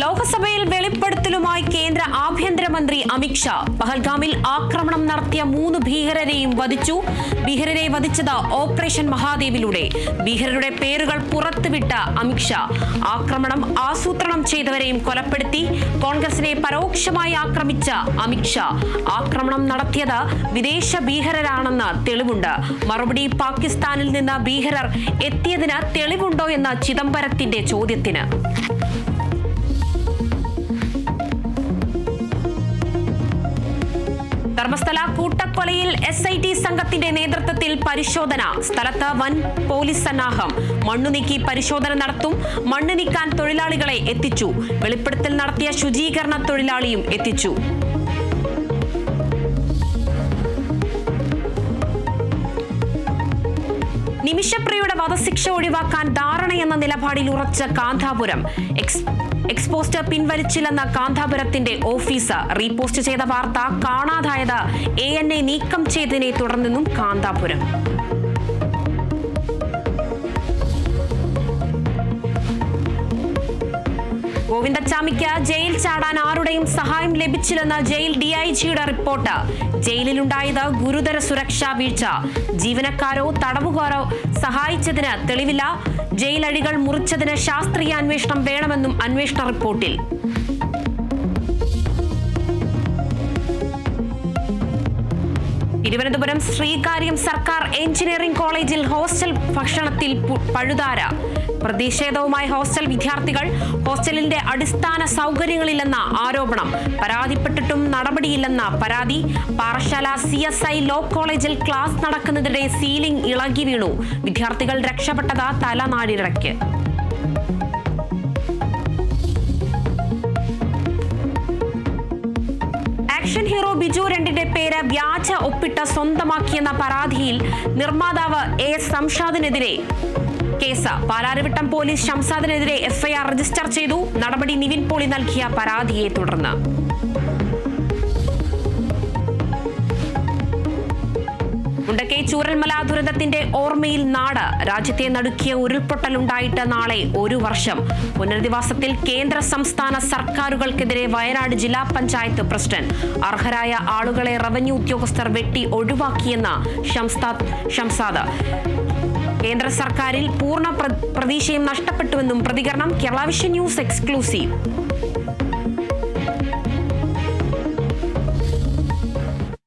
ലോക്സഭയിൽ വെളിപ്പെടുത്തലുമായി കേന്ദ്ര ആഭ്യന്തരമന്ത്രി അമിത് ഷാ. പഹൽഗാമിൽ ആക്രമണം നടത്തിയ 3 ഭീകരരെയും വധിച്ചു. ഭീകരരെ വധിച്ചത് ഓപ്പറേഷൻ മഹാദേവിലൂടെ. ഭീകരരുടെ പേരുകൾ പുറത്തുവിട്ട അമിത് ഷാ ആക്രമണം ആസൂത്രണം ചെയ്തവരെയും കൊലപ്പെടുത്തി. കോൺഗ്രസിനെ പരോക്ഷമായി ആക്രമിച്ച അമിത് ഷാ ആക്രമണം നടത്തിയത് വിദേശ ഭീകരരാണെന്ന് തെളിവുണ്ട്. മറുപടി പാകിസ്ഥാനിൽ നിന്ന് ഭീകരർ എത്തിയതിന് തെളിവുണ്ടോ എന്ന ചിദംബരത്തിന്റെ ചോദ്യത്തിന്. ധർമ്മസ്ഥല കൂട്ടക്കൊലയിൽ SIT സംഘത്തിന്റെ നേതൃത്വത്തിൽ പരിശോധന. സ്ഥലത്ത് വൻ പോലീസ് സന്നാഹം. മണ്ണു നീക്കി പരിശോധന നടത്തും. മണ്ണ് നീക്കാൻ തൊഴിലാളികളെ എത്തിച്ചു. വെളിപ്പെടുത്തൽ നടത്തിയ ശുചീകരണ തൊഴിലാളിയും എത്തിച്ചു. നിമിഷപ്രിയയുടെ വധശിക്ഷ ഒഴിവാക്കാൻ ധാരണയെന്ന നിലപാടിൽ ഉറച്ച കാന്താപുരം. എക്സ്പോസ്റ്റർ പിൻവലിച്ചില്ലെന്ന കാന്താപുരത്തിന്റെ ഓഫീസ്. റീപോസ്റ്റ് ചെയ്ത വാർത്ത കാണാതായത് ANA നീക്കം ചെയ്തതിനെ തുടർന്നെന്നും കാന്താപുരം. ഗോവിന്ദച്ചാമിക്ക് ജയിൽ ചാടാൻ ആരുടെയും സഹായം ലഭിച്ചില്ലെന്ന് ജയിൽ DIGയുടെ റിപ്പോർട്ട്. ജയിലിലുണ്ടായത് ഗുരുതര സുരക്ഷാ വീഴ്ച. ജീവനക്കാരോ തടവുകാരോ സഹായിച്ചതിന് തെളിവില്ല. ജയിലഴികൾ മുറിച്ചതിന് ശാസ്ത്രീയ അന്വേഷണം വേണമെന്നും അന്വേഷണ റിപ്പോർട്ടിൽ. തിരുവനന്തപുരം ശ്രീകാര്യം സർക്കാർ എഞ്ചിനീയറിംഗ് കോളേജിൽ ഹോസ്റ്റൽ ഭക്ഷണത്തിൽ പഴുതാര. പ്രതിഷേധവുമായി ഹോസ്റ്റൽ വിദ്യാർത്ഥികൾ. ഹോസ്റ്റലിന്റെ അടിസ്ഥാന സൗകര്യങ്ങളില്ലെന്ന ആരോപണം. പരാതിപ്പെട്ടിട്ടും നടപടിയില്ലെന്ന പരാതി. പാറശാല CSI ലോ കോളേജിൽ ക്ലാസ് നടക്കുന്നതിനിടെ സീലിംഗ് ഇളകി വീണു. വിദ്യാർത്ഥികൾ രക്ഷപ്പെട്ടത് തലനാടിഴയ്ക്ക്. ആക്ഷൻ ഹീറോ ബിജു 2ന്റെ പേര് വ്യാജ ഒപ്പിട്ട് സ്വന്തമാക്കിയെന്ന പരാതിയിൽ നിർമ്മാതാവ് AS സംഷാദിനെതിരെ കേസ്. പാലാരിവട്ടം പോലീസ് ഷംസാദിനെതിരെ FIR രജിസ്റ്റർ ചെയ്തു. നടപടി നിവിൻ പോളി നൽകിയ പരാതിയെ തുടർന്ന്. മുണ്ടക്കൈ ചൂരൽമല ദുരന്തത്തിന്റെ ഓർമ്മയിൽ നാട്. രാജ്യത്തെ നടുക്കിയ ഉരുൾപൊട്ടലുണ്ടായിട്ട് നാളെ 1 വർഷം. പുനരധിവാസത്തിൽ കേന്ദ്ര സംസ്ഥാന സർക്കാരുകൾക്കെതിരെ വയനാട് ജില്ലാ പഞ്ചായത്ത് പ്രസിഡന്റ്. അർഹരായ ആളുകളെ റവന്യൂ ഉദ്യോഗസ്ഥർ വെട്ടി ഒഴിവാക്കിയെന്ന ഷംസാദ്. കേന്ദ്ര സർക്കാരിൽ പൂർണ്ണ പ്രതീക്ഷയും നഷ്ടപ്പെട്ടുവെന്നും പ്രതികരണം. Kerala vision news exclusive.